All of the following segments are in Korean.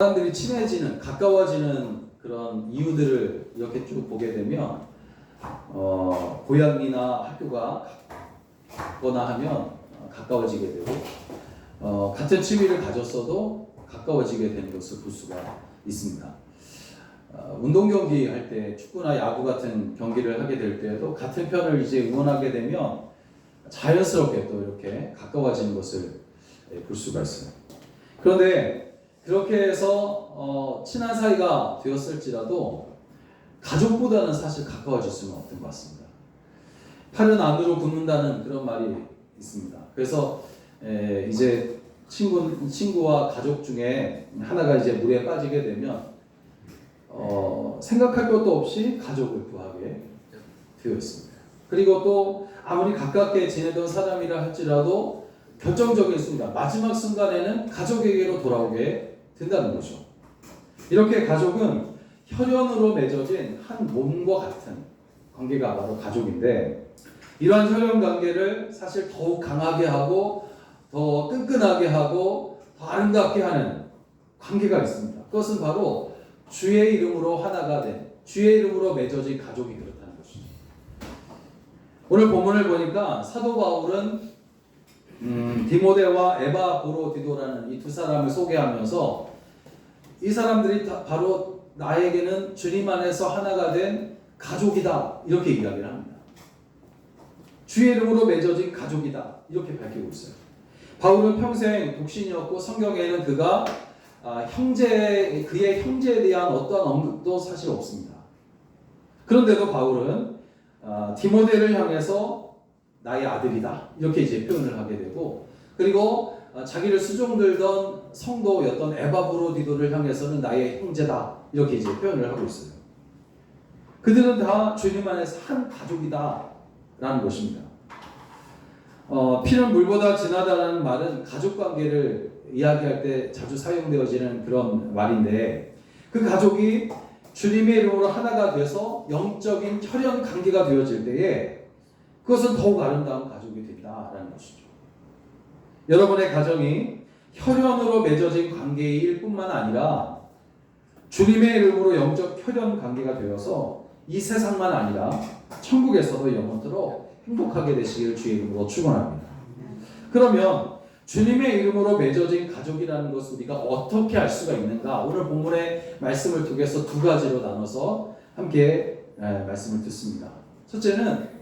사람들이 친해지는, 가까워지는 그런 이유들을 이렇게 쭉 보게 되면 고향이나 학교가 같거나 하면 가까워지게 되고 같은 취미를 가졌어도 가까워지게 되는 것을 볼 수가 있습니다. 운동 경기 할 때 축구나 야구 같은 경기를 하게 될 때에도 같은 편을 이제 응원하게 되면 자연스럽게 또 이렇게 가까워지는 것을 볼 수가 있어요. 그런데 그렇게 해서 친한 사이가 되었을지라도 가족보다는 사실 가까워질 수는 없던 것 같습니다. 팔은 안으로 굽는다는 그런 말이 있습니다. 그래서 이제 친구와 가족 중에 하나가 이제 물에 빠지게 되면 생각할 것도 없이 가족을 구하게 되어 있습니다. 그리고 또 아무리 가깝게 지내던 사람이라 할지라도 결정적인 순간, 마지막 순간에는 가족에게로 돌아오게 된다는 거죠. 이렇게 가족은 혈연으로 맺어진 한 몸과 같은 관계가 바로 가족인데, 이러한 혈연 관계를 사실 더욱 강하게 하고 더 끈끈하게 하고 더 아름답게 하는 관계가 있습니다. 그것은 바로 주의 이름으로 하나가 된, 주의 이름으로 맺어진 가족이 그렇다는 것이죠. 오늘 본문을 보니까 사도 바울은 디모데와 에바브로디도라는 이 두 사람을 소개하면서 이 사람들이 바로 나에게는 주님 안에서 하나가 된 가족이다, 이렇게 이야기를 합니다. 주의 이름으로 맺어진 가족이다, 이렇게 밝히고 있어요. 바울은 평생 독신이었고 성경에는 그가 그의 형제에 대한 어떠한 언급도 사실 없습니다. 그런데도 바울은 디모데를 향해서 나의 아들이다, 이렇게 이제 표현을 하게 되고, 그리고 자기를 수종들던 성도였던 에바브로디도를 향해서는 나의 형제다, 이렇게 이제 표현을 하고 있어요. 그들은 다 주님 안에서 한 가족이다 라는 것입니다. 피는 물보다 진하다는 말은 가족관계를 이야기할 때 자주 사용되어지는 그런 말인데, 그 가족이 주님의 이름으로 하나가 돼서 영적인 혈연 관계가 되어질 때에 그것은 더욱 아름다운 가족이 된다라는 것이죠. 여러분의 가정이 혈연으로 맺어진 관계일 뿐만 아니라 주님의 이름으로 영적 혈연 관계가 되어서 이 세상만 아니라 천국에서도 영원토록 행복하게 되시길 주의 이름으로 축원합니다. 그러면 주님의 이름으로 맺어진 가족이라는 것을 우리가 어떻게 알 수가 있는가? 오늘 본문의 말씀을 통해서 두 가지로 나눠서 함께 말씀을 듣습니다. 첫째는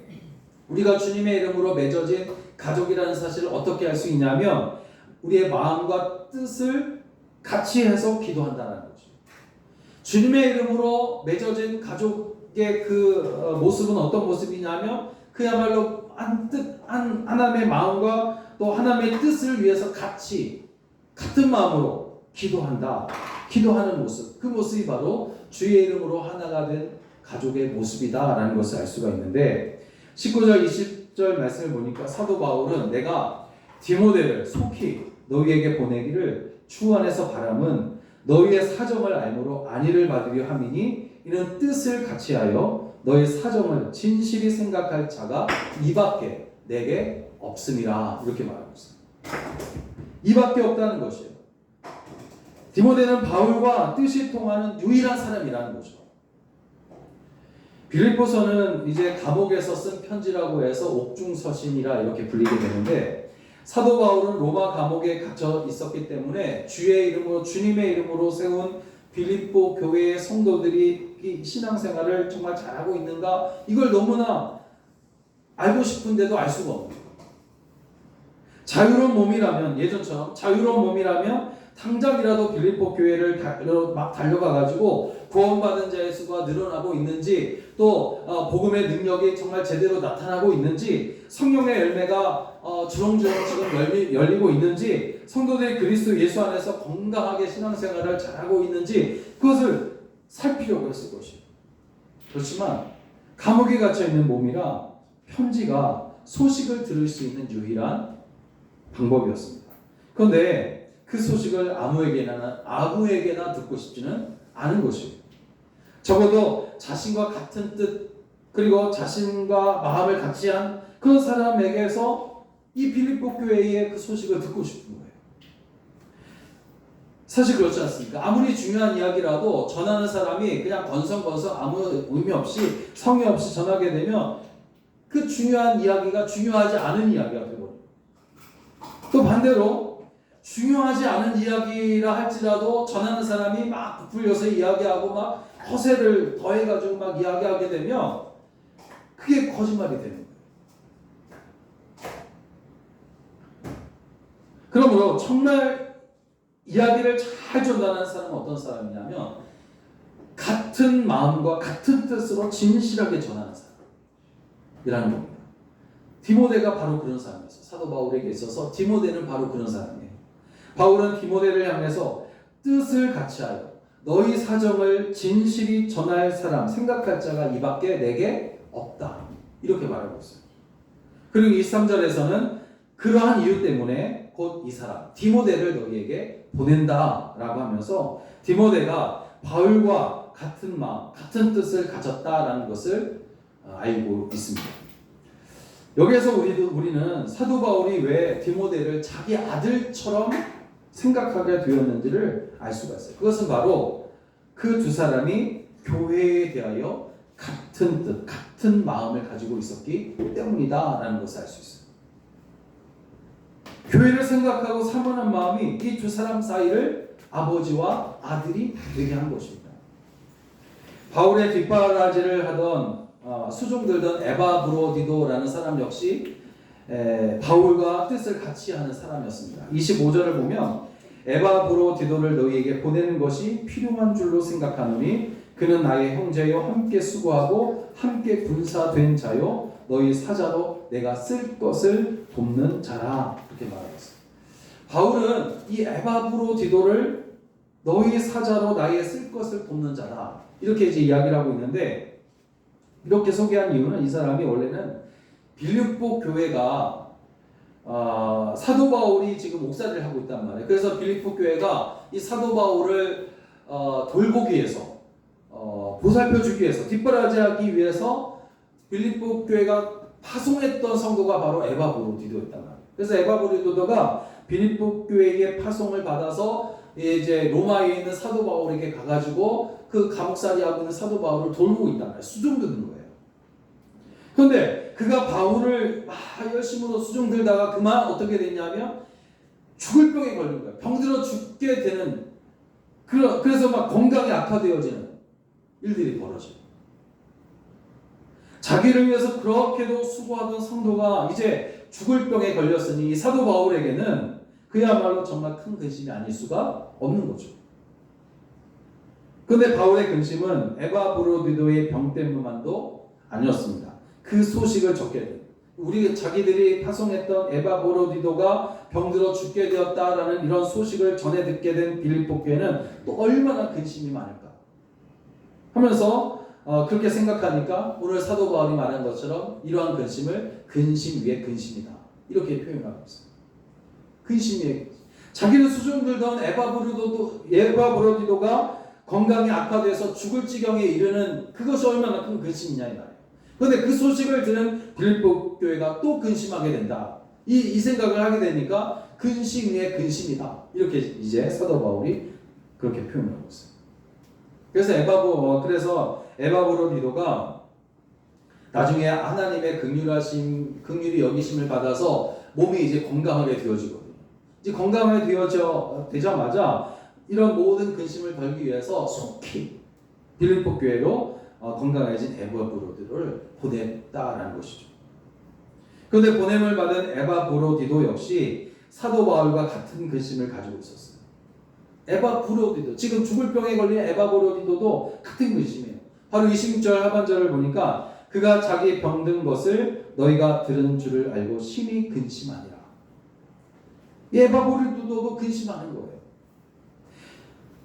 우리가 주님의 이름으로 맺어진 가족이라는 사실을 어떻게 알 수 있냐면 우리의 마음과 뜻을 같이 해서 기도한다는 거죠. 주님의 이름으로 맺어진 가족의 그 모습은 어떤 모습이냐면 그야말로 하나님의 마음과 또 하나님의 뜻을 위해서 같은 마음으로 기도하는 모습, 그 모습이 바로 주의 이름으로 하나가 된 가족의 모습이다라는 것을 알 수가 있는데, 19절 20절 말씀을 보니까 사도 바울은 내가 디모데를 속히 너희에게 보내기를 주 안에서 바람은 너희의 사정을 알므로 안위를 받으려 함이니 이는 뜻을 같이하여 너희 사정을 진실히 생각할 자가 이밖에 내게 없음이라, 이렇게 말하고 있어요. 이밖에 없다는 것이에요. 디모데는 바울과 뜻이 통하는 유일한 사람이라는 거죠. 빌립보서는 이제 감옥에서 쓴 편지라고 해서 옥중서신이라 이렇게 불리게 되는데, 사도 바울은 로마 감옥에 갇혀 있었기 때문에 주의 이름으로, 주님의 이름으로 세운 빌립보 교회의 성도들이 신앙생활을 정말 잘하고 있는가, 이걸 너무나 알고 싶은데도 알 수가 없는 거예요. 자유로운 몸이라면, 예전처럼 자유로운 몸이라면 당장이라도 빌립보 교회를 막 달려가가지고 구원받은 자의 수가 늘어나고 있는지, 또 복음의 능력이 정말 제대로 나타나고 있는지, 성령의 열매가 주렁주렁 지금 열리고 있는지, 성도들이 그리스도 예수 안에서 건강하게 신앙생활을 잘하고 있는지, 그것을 살피려고 했을 것이에요. 그렇지만 감옥에 갇혀있는 몸이라 편지가 소식을 들을 수 있는 유일한 방법이었습니다. 그런데 그 소식을 아무에게나 듣고 싶지는 않은 것이에요. 적어도 자신과 같은 뜻, 그리고 자신과 마음을 같이 한 그런 사람에게서 이 빌립보 교회의 그 소식을 듣고 싶은 거예요. 사실 그렇지 않습니까? 아무리 중요한 이야기라도 전하는 사람이 그냥 건성건성 아무 의미 없이 성의 없이 전하게 되면 그 중요한 이야기가 중요하지 않은 이야기가 되거든요. 또 반대로 중요하지 않은 이야기라 할지라도 전하는 사람이 막 부풀려서 이야기하고 막 허세를 더해가지고 막 이야기하게 되면 그게 거짓말이 되는 거예요. 그러므로 정말 이야기를 잘 전달하는 사람은 어떤 사람이냐면 같은 마음과 같은 뜻으로 진실하게 전하는 사람이라는 겁니다. 디모데가 바로 그런 사람이었어요. 사도 바울에게 있어서 디모데는 바로 그런 사람이에요. 바울은 디모데를 향해서 뜻을 같이하여 너희 사정을 진실히 전할 사람 생각할 자가 이밖에 내게 없다. 이렇게 말하고 있어요. 그리고 23절에서는 그러한 이유 때문에 곧 이 사람 디모데를 너희에게 보낸다라고 하면서 디모데가 바울과 같은 마음, 같은 뜻을 가졌다라는 것을 알고 있습니다. 여기에서 우리는 사도 바울이 왜 디모데를 자기 아들처럼 생각하게 되었는지를 알 수가 있어요. 그것은 바로 그 두 사람이 교회에 대하여 같은 뜻, 같은 마음을 가지고 있었기 때문이다라는 것을 알 수 있어요. 교회를 생각하고 사모하는 마음이 이 두 사람 사이를 아버지와 아들이 되게 한 것입니다. 바울의 뒷바라지를 하던 수종들던 에바브로디도라는 사람 역시 바울과 뜻을 같이 하는 사람이었습니다. 25절을 보면 에바브로디도를 너희에게 보내는 것이 필요한 줄로 생각하노니 그는 나의 형제요 함께 수고하고 함께 군사된 자요 너희 사자로 내가 쓸 것을 돕는 자라. 이렇게 말하였어요. 바울은 이 에바브로디도를 너희 사자로 나의 쓸 것을 돕는 자다. 이렇게 이제 이야기를 하고 있는데 이렇게 소개한 이유는 이 사람이 원래는 빌립보 교회가 사도 바울이 지금 목사를 하고 있단 말이에요. 그래서 빌립보 교회가 이 사도 바울을 돌보기 위해서 보살펴주기 위해서 뒷바라지하기 위해서 빌립보 교회가 파송했던 성도가 바로 에바브로디도였단 말이에요. 그래서 에바브로디도가 빌립보 교회의 파송을 받아서 이제 로마에 있는 사도 바울에게 가가지고 그 감옥살이 하고 있는 사도 바울을 돌보고 있단 말이에요. 수종드는 거예요. 그런데 그가 바울을 막 열심으로 수종들다가 그만 어떻게 됐냐면 죽을 병에 걸린 거예요. 병들어 죽게 되는 그래서 막 건강이 악화되어지는 일들이 벌어져요. 자기를 위해서 그렇게도 수고하던 성도가 이제 죽을 병에 걸렸으니 사도 바울에게는 그야말로 정말 큰 근심이 아닐 수가 없는 거죠. 그런데 바울의 근심은 에바브로디도의 병 때문만도 아니었습니다. 그 소식을 적게 된 우리 자기들이 파송했던 에바브로디도가 병들어 죽게 되었다라는 이런 소식을 전해 듣게 된 빌립보 교회는 또 얼마나 근심이 많을까 하면서 그렇게 생각하니까 오늘 사도 바울이 말한 것처럼 이러한 근심을 근심 위에 근심이다 이렇게 표현하고 있어요. 근심 위에 자기는 수종들던 에바브로디도가 건강이 악화돼서 죽을 지경에 이르는 그것이 얼마나 큰 근심이냐 이 말이에요. 그런데 그 소식을 들은 빌립보 교회가 또 근심하게 된다. 이 생각을 하게 되니까 근심 위에 근심이다. 이렇게 이제 사도 바울이 그렇게 표현하고 있어요. 그래서 에바브로디도가 나중에 하나님의 긍휼히 여기심을 받아서 몸이 이제 건강하게 되어지거든요. 이제 건강하게 되자마자 이런 모든 근심을 덜기 위해서 속히 빌립보 교회로 건강해진 에바브로디도를 보냈다라는 것이죠. 그런데 보냄을 받은 에바브로디도 역시 사도 바울과 같은 근심을 가지고 있었어요. 에바브로디도 지금 죽을 병에 걸린 에바브로디도도 같은 근심이에요. 바로 26절 하반절을 보니까 그가 자기 병든 것을 너희가 들은 줄을 알고 심히 근심하니라. 에바브로디도도 근심하는 거예요.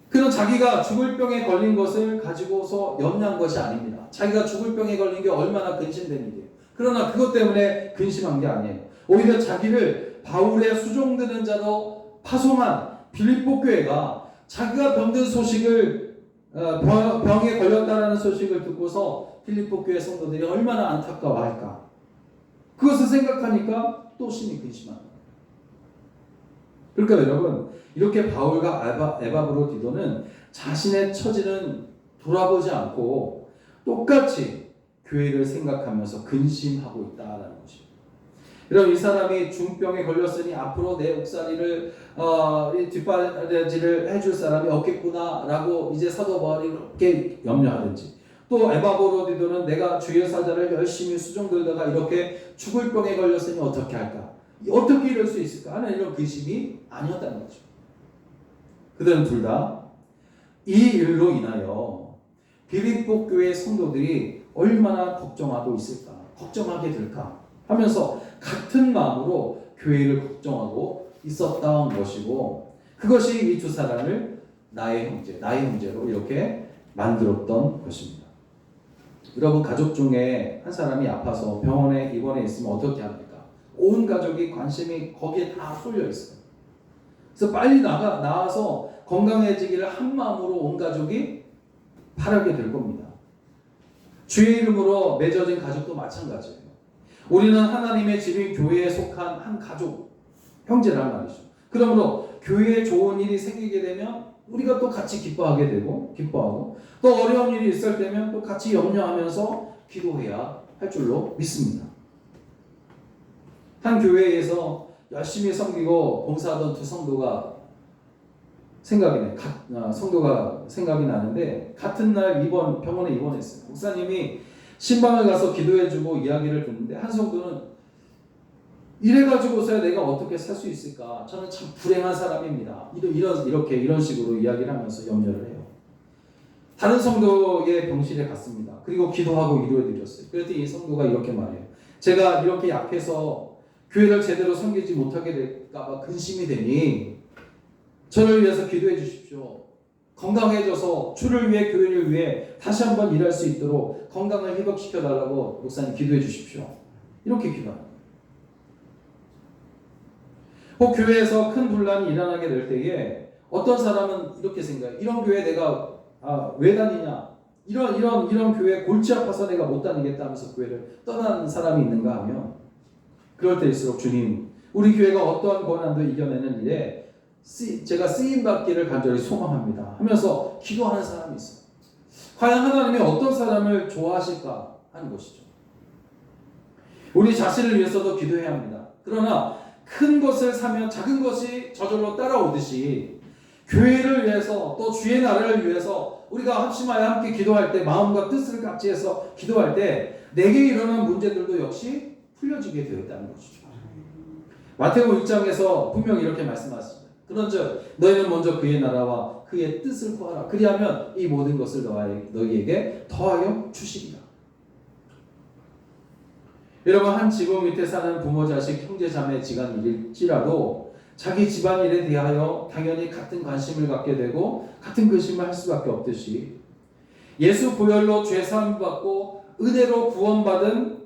그는 자기가 죽을 병에 걸린 것을 가지고서 염려한 것이 아닙니다. 자기가 죽을 병에 걸린 게 얼마나 근심된 일이에요. 그러나 그것 때문에 근심한 게 아니에요. 오히려 자기를 바울의 수종드는 자로 파송한 빌립보 교회가 자기가 병든 소식을 병에 걸렸다라는 소식을 듣고서 빌립보 교회 성도들이 얼마나 안타까워할까. 그것을 생각하니까 또 심히 근심합니다. 그러니까 여러분, 이렇게 바울과 에바브로디도는 자신의 처지는 돌아보지 않고 똑같이 교회를 생각하면서 근심하고 있다라는 것이죠. 여러분, 이 사람이 중병에 걸렸으니 앞으로 내 옥살이를 뒷바라지를 해줄 사람이 없겠구나라고 이제 사도 바울이 그렇게 염려하든지, 또 에바브로디도는 내가 주의 사자를 열심히 수종들다가 이렇게 죽을 병에 걸렸으니 어떻게 할까? 어떻게 이럴 수 있을까? 하는 이런 근심이 아니었다는 거죠. 그들은 둘 다 이 일로 인하여 빌립보 교회 성도들이 얼마나 걱정하고 있을까? 걱정하게 될까? 하면서 같은 마음으로 교회를 걱정하고 있었던 것이고, 그것이 이 두 사람을 나의 형제로 이렇게 만들었던 것입니다. 여러분, 가족 중에 한 사람이 아파서 병원에 입원해 있으면 어떻게 합니까? 온 가족이 관심이 거기에 다 쏠려 있어요. 그래서 빨리 나와서 건강해지기를 한 마음으로 온 가족이 바라게 될 겁니다. 주의 이름으로 맺어진 가족도 마찬가지예요. 우리는 하나님의 집인 교회에 속한 한 가족, 형제란 말이죠. 그러므로 교회에 좋은 일이 생기게 되면 우리가 또 같이 기뻐하고, 또 어려운 일이 있을 때면 또 같이 염려하면서 기도해야 할 줄로 믿습니다. 한 교회에서 열심히 섬기고 봉사하던 두 성도가 생각이 나는데, 같은 날 병원에 입원했어요. 목사님이 신방을 가서 기도해주고 이야기를 듣는데, 한 성도는 이래가지고서야 내가 어떻게 살 수 있을까? 저는 참 불행한 사람입니다. 이런 식으로 이야기를 하면서 염려를 해요. 다른 성도의 병실에 갔습니다. 그리고 기도하고 위로해드렸어요. 그랬더니 이 성도가 이렇게 말해요. 제가 이렇게 약해서 교회를 제대로 섬기지 못하게 될까봐 근심이 되니 저를 위해서 기도해 주십시오. 건강해져서 주를 위해, 교회를 위해 다시 한번 일할 수 있도록 건강을 회복시켜 달라고 목사님 기도해 주십시오. 이렇게 기도합니다. 혹 교회에서 큰 분란이 일어나게 될 때에 어떤 사람은 이렇게 생각해요. 이런 교회 내가 왜 다니냐? 이런 교회 골치 아파서 내가 못 다니겠다 하면서 교회를 떠나는 사람이 있는가 하면, 그럴 때일수록 주님, 우리 교회가 어떠한 고난도 이겨내는 일에 제가 쓰임받기를 간절히 소망합니다 하면서 기도하는 사람이 있어요. 과연 하나님이 어떤 사람을 좋아하실까 하는 것이죠. 우리 자신을 위해서도 기도해야 합니다. 그러나 큰 것을 사면 작은 것이 저절로 따라오듯이 교회를 위해서, 또 주의 나라를 위해서 우리가 합심하여 함께 기도할 때, 마음과 뜻을 같이해서 기도할 때 내게 일어난 문제들도 역시 풀려지게 되어 있다는 것이죠. 마태복음 1장에서 분명히 이렇게 말씀하십니다. 그런즉 너희는 먼저 그의 나라와 그의 뜻을 구하라. 그리하면 이 모든 것을 너희에게 더하여 주시리라. 여러분, 한 지붕 밑에 사는 부모, 자식, 형제, 자매, 지간일지라도 자기 집안일에 대하여 당연히 같은 관심을 갖게 되고 같은 근심을 할 수밖에 없듯이, 예수 보혈로 죄 사함 받고 은혜로 구원받은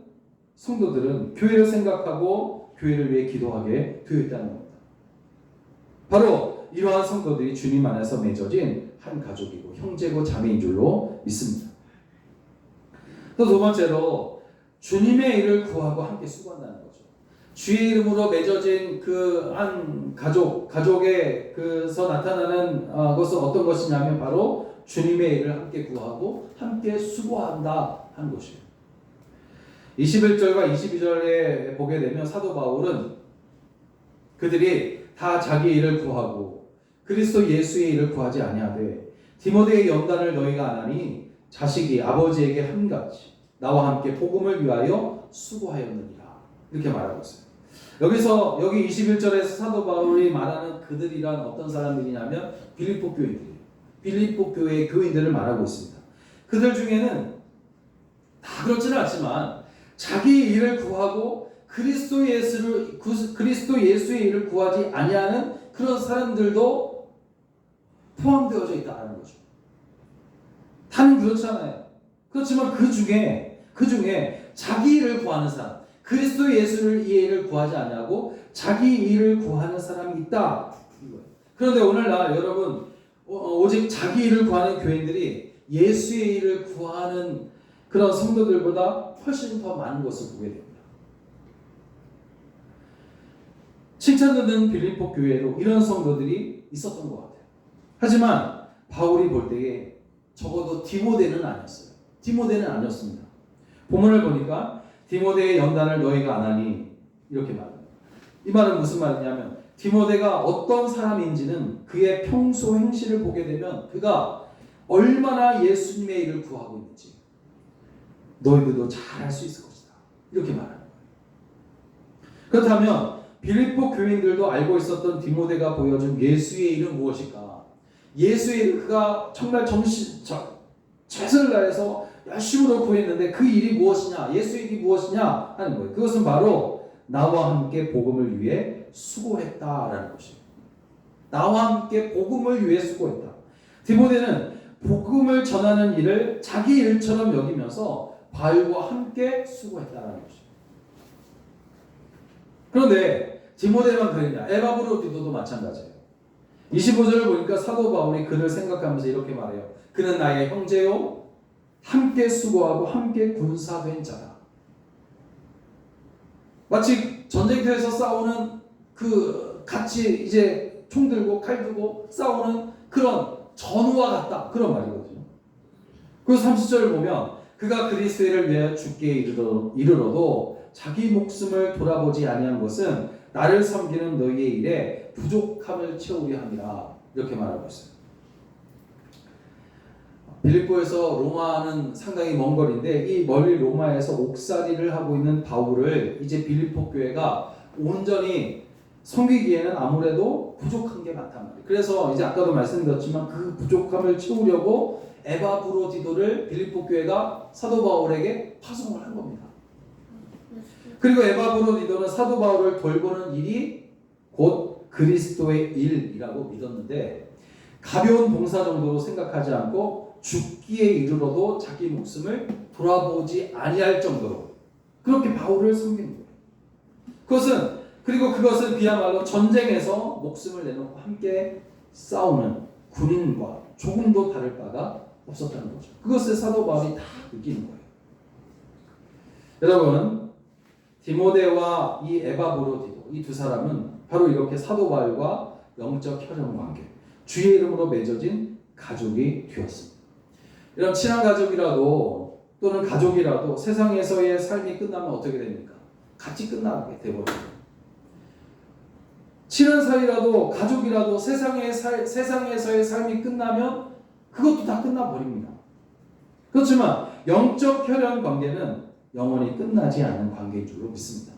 성도들은 교회를 생각하고 교회를 위해 기도하게 되어 있다는 겁니다. 바로 이러한 성도들이 주님 안에서 맺어진 한 가족이고 형제고 자매인 줄로 믿습니다. 또 두 번째로, 주님의 일을 구하고 함께 수고한다는 거죠. 주의 이름으로 맺어진 그 한 가족에서 나타나는 것은 어떤 것이냐면 바로 주님의 일을 함께 구하고 함께 수고한다 하는 것이에요. 21절과 22절에 보게 되면 사도 바울은 그들이 다 자기 일을 구하고 그리스도 예수의 일을 구하지 아니하되 디모데의 연단을 너희가 안 하니 자식이 아버지에게 함같이 나와 함께 복음을 위하여 수고하였느니라. 이렇게 말하고 있어요. 여기 21절에서 사도 바울이 말하는 그들이란 어떤 사람들이냐면 빌립보 교인들이에요. 빌립보 교회의 교인들을 말하고 있습니다. 그들 중에는 다 그렇지는 않지만 자기 일을 구하고 그리스도 예수의 일을 구하지 아니하는 그런 사람들도 포함되어져 있다는 거죠. 다는 그렇잖아요. 그렇지만 그 중에 자기 일을 구하는 사람, 그리스도 예수의 일을 구하지 아니하고 자기 일을 구하는 사람이 있다. 그런데 오늘날 여러분, 오직 자기 일을 구하는 교인들이 예수의 일을 구하는 그런 성도들보다 훨씬 더 많은 것을 보게 됩니다. 칭찬 듣는 빌립보 교회에도 이런 성도들이 있었던 것 같아요. 하지만 바울이 볼 때에 적어도 디모데는 아니었어요. 디모데는 아니었습니다. 본문을 보니까 디모데의 연단을 너희가 안 하니 이렇게 말합니다. 이 말은 무슨 말이냐면 디모데가 어떤 사람인지는 그의 평소 행실을 보게 되면 그가 얼마나 예수님의 일을 구하고 있는지 너희들도 잘 알 수 있을 것이다. 이렇게 말하는 거예요. 그렇다면 빌립보 교인들도 알고 있었던 디모데가 보여준 예수의 일은 무엇일까? 예수의 일을 그가 정말 최선을 다해서 열심으로 구했는데 그 일이 무엇이냐? 예수의 일이 무엇이냐? 하는 거예요. 그것은 바로 나와 함께 복음을 위해 수고했다라는 것이에요. 나와 함께 복음을 위해 수고했다. 디모데는 복음을 전하는 일을 자기 일처럼 여기면서 바울과 함께 수고했다라는 것이에요. 그런데 디모데만 그랬냐? 에바브로디도도 마찬가지예요. 25절을 보니까 사도 바울이 그를 생각하면서 이렇게 말해요. 그는 나의 형제요 함께 수고하고 함께 군사된 자다. 마치 전쟁터에서 싸우는 같이 이제 총 들고 칼 들고 싸우는 그런 전우와 같다. 그런 말이거든요. 그래서 30절을 보면 그가 그리스도를 위하여 죽게 이르러도 자기 목숨을 돌아보지 아니한 것은 나를 섬기는 너희의 일에 부족함을 채우려 함이라. 이렇게 말하고 있어요. 빌립보에서 로마는 상당히 먼 거리인데 이 멀리 로마에서 옥살이를 하고 있는 바울을 이제 빌립보 교회가 온전히 섬기기에는 아무래도 부족한 게 많단 말이에요. 그래서 이제 아까도 말씀드렸지만 그 부족함을 채우려고 에바브로디도를 빌립보 교회가 사도 바울에게 파송을 한 겁니다. 그리고 에바브로디도는 사도 바울을 돌보는 일이 곧 그리스도의 일이라고 믿었는데 가벼운 봉사 정도로 생각하지 않고 죽기에 이르러도 자기 목숨을 돌아보지 아니할 정도로 그렇게 바울을 섬기는 거예요. 그것은 그야말로 전쟁에서 목숨을 내놓고 함께 싸우는 군인과 조금도 다를 바가 없었다는 거죠. 그것을 사도 바울이 다 느끼는 거예요. 여러분, 디모데와 이 에바브로디도 이 두 사람은 바로 이렇게 사도 바울과 영적 혈연 관계, 주의 이름으로 맺어진 가족이 되었습니다. 이런 친한 가족이라도 또는 가족이라도 세상에서의 삶이 끝나면 어떻게 됩니까? 같이 끝나게 되거든요. 친한 사이라도 가족이라도 세상에서의 삶이 끝나면 그것도 다 끝나버립니다. 그렇지만 영적 혈연 관계는 영원히 끝나지 않는 관계인 줄로 믿습니다.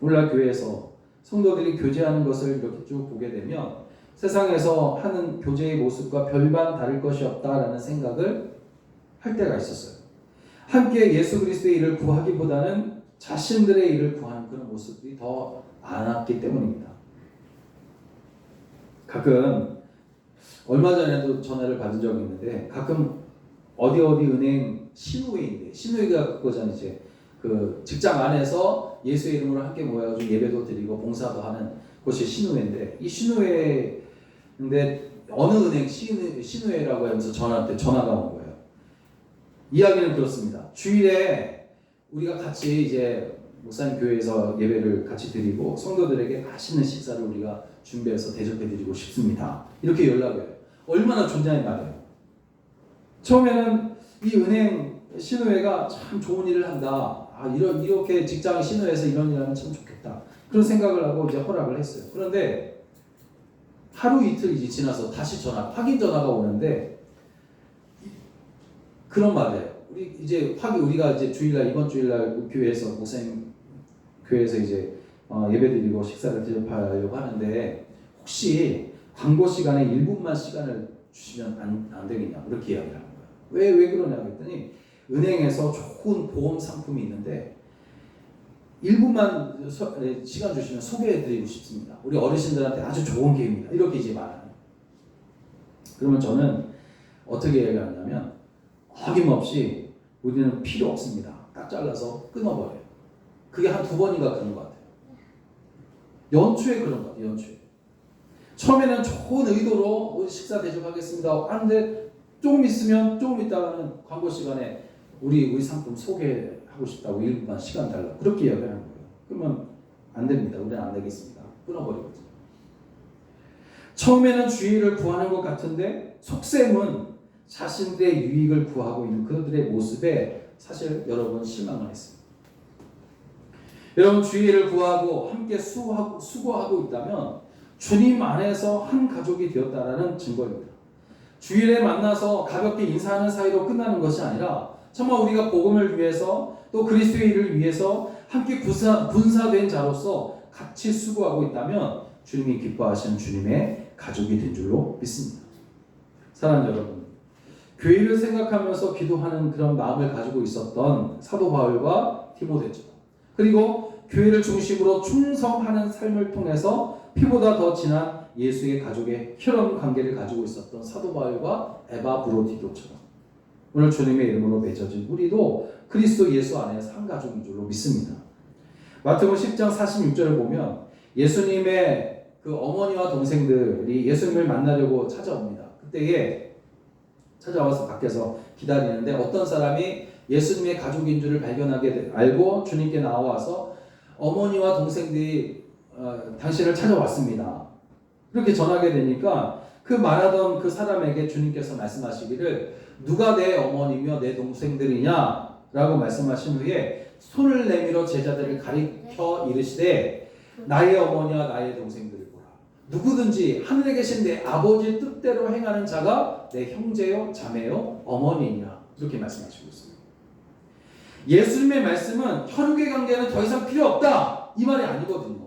오늘날 교회에서 성도들이 교제하는 것을 이렇게 쭉 보게 되면 세상에서 하는 교제의 모습과 별반 다를 것이 없다라는 생각을 할 때가 있었어요. 함께 예수 그리스도의 일을 구하기보다는 자신들의 일을 구하는 그런 모습들이 더 많았기 때문입니다. 가끔 얼마 전에도 전화를 받은 적이 있는데 가끔 어디 은행 신우회인데 신우회가 그거잖아요. 이제 그 직장 안에서 예수의 이름으로 함께 모여가지고 예배도 드리고 봉사도 하는 곳이 신우회인데 이 신우회인데 어느 은행 신우회라고 하면서 저한테 전화가 온 거예요. 이야기는 그렇습니다. 주일에 우리가 같이 이제 목사님 교회에서 예배를 같이 드리고 성도들에게 맛있는 식사를 우리가 준비해서 대접해드리고 싶습니다. 이렇게 연락을 해요. 얼마나 존재하는 말이에요. 처음에는 이 은행 신우회가 참 좋은 일을 한다. 이렇게 직장 신우회에서 이런 일을 하면 참 좋겠다. 그런 생각을 하고 이제 허락을 했어요. 그런데 하루 이틀 지나서 다시 확인 전화가 오는데 그런 말이에요. 우리가 이제 이번 주일날 교회에서 목사님 교회에서 이제 예배드리고 식사를 대접하려고 하는데 혹시 광고 시간에 1분만 시간을 주시면 안 되겠냐 이렇게 이야기를 하는 거예요. 왜 그러냐 했더니 은행에서 좋은 보험 상품이 있는데 1분만 시간 주시면 소개해드리고 싶습니다. 우리 어르신들한테 아주 좋은 기회입니다. 이렇게 이제 말하는. 그러면 저는 어떻게 얘기하냐면 어김없이 우리는 필요 없습니다. 딱 잘라서 끊어버려요. 그게 한 2번인가 그런 것 같아요. 연초에 그런 것 같아요. 연초에. 처음에는 좋은 의도로 우리 식사 대접하겠습니다 하는데 조금 있다가는 광고 시간에 우리 상품 소개하고 싶다고 1분만 시간 달라고 그렇게 이야기하는 거예요. 그러면 안 됩니다. 우리는 안 되겠습니다. 끊어버리거든요. 처음에는 주의를 구하는 것 같은데 속셈은 자신들의 유익을 구하고 있는 그들의 모습에 사실 여러분 실망을 했습니다. 여러분 주의를 구하고 함께 수고하고 있다면 주님 안에서 한 가족이 되었다라는 증거입니다. 주일에 만나서 가볍게 인사하는 사이로 끝나는 것이 아니라 정말 우리가 복음을 위해서 또 그리스도의 일을 위해서 함께 분사된 자로서 같이 수고하고 있다면 주님이 기뻐하시는 주님의 가족이 된 줄로 믿습니다. 사랑하는 여러분, 교회를 생각하면서 기도하는 그런 마음을 가지고 있었던 사도 바울과 디모데죠. 그리고 교회를 중심으로 충성하는 삶을 통해서 피보다 더 진한 예수의 가족의 혈연 관계를 가지고 있었던 사도 바울과 에바브로디도처럼 오늘 주님의 이름으로 맺어진 우리도 그리스도 예수 안에서 한 가족인 줄로 믿습니다. 마태복음 10장 46절을 보면 예수님의 그 어머니와 동생들이 예수님을 만나려고 찾아옵니다. 그때에 찾아와서 밖에서 기다리는데 어떤 사람이 예수님의 가족인 줄을 알고 주님께 나와서 어머니와 동생들이 당신을 찾아왔습니다. 그렇게 전하게 되니까 그 말하던 그 사람에게 주님께서 말씀하시기를 누가 내 어머니며 내 동생들이냐 라고 말씀하신 후에 손을 내밀어 제자들을 가리켜 이르시되 나의 어머니와 나의 동생들을 보라. 누구든지 하늘에 계신 내 아버지 뜻대로 행하는 자가 내 형제요 자매요 어머니니라. 이렇게 말씀하시고 있습니다. 예수님의 말씀은 혈육의 관계는 더 이상 필요 없다 이 말이 아니거든요.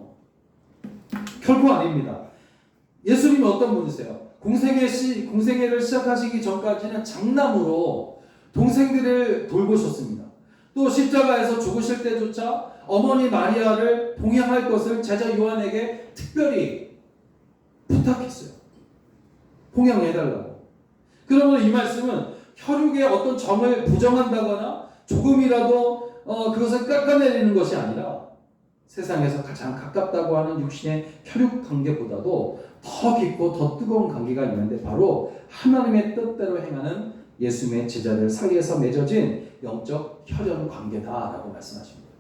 결코 아닙니다. 예수님은 어떤 분이세요? 공생애를 시작하시기 전까지는 장남으로 동생들을 돌보셨습니다. 또 십자가에서 죽으실 때조차 어머니 마리아를 봉양할 것을 제자 요한에게 특별히 부탁했어요. 봉양해달라고. 그러면 이 말씀은 혈육의 어떤 정을 부정한다거나 조금이라도 그것을 깎아내리는 것이 아니라 세상에서 가장 가깝다고 하는 육신의 혈육 관계보다도 더 깊고 더 뜨거운 관계가 있는데 바로 하나님의 뜻대로 행하는 예수님의 제자들 사이에서 맺어진 영적 혈연 관계다라고 말씀하십니다.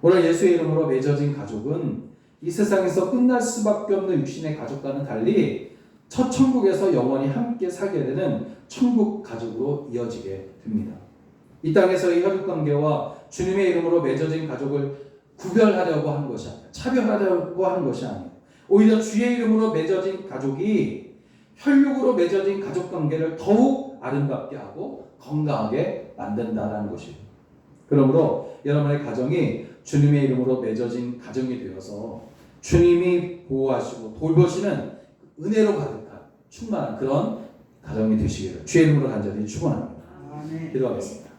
오늘 예수의 이름으로 맺어진 가족은 이 세상에서 끝날 수밖에 없는 육신의 가족과는 달리 첫 천국에서 영원히 함께 살게 되는 천국 가족으로 이어지게 됩니다. 이 땅에서의 혈육 관계와 주님의 이름으로 맺어진 가족을 구별하려고 하는 것이 아니라 차별하려고 하는 것이 아니에요. 오히려 주의 이름으로 맺어진 가족이 혈육으로 맺어진 가족 관계를 더욱 아름답게 하고 건강하게 만든다는 것이에요. 그러므로 여러분의 가정이 주님의 이름으로 맺어진 가정이 되어서 주님이 보호하시고 돌보시는 은혜로 가득한 충만한 그런 가정이 되시기를 주의 이름으로 간절히 축원합니다. 기도하겠습니다.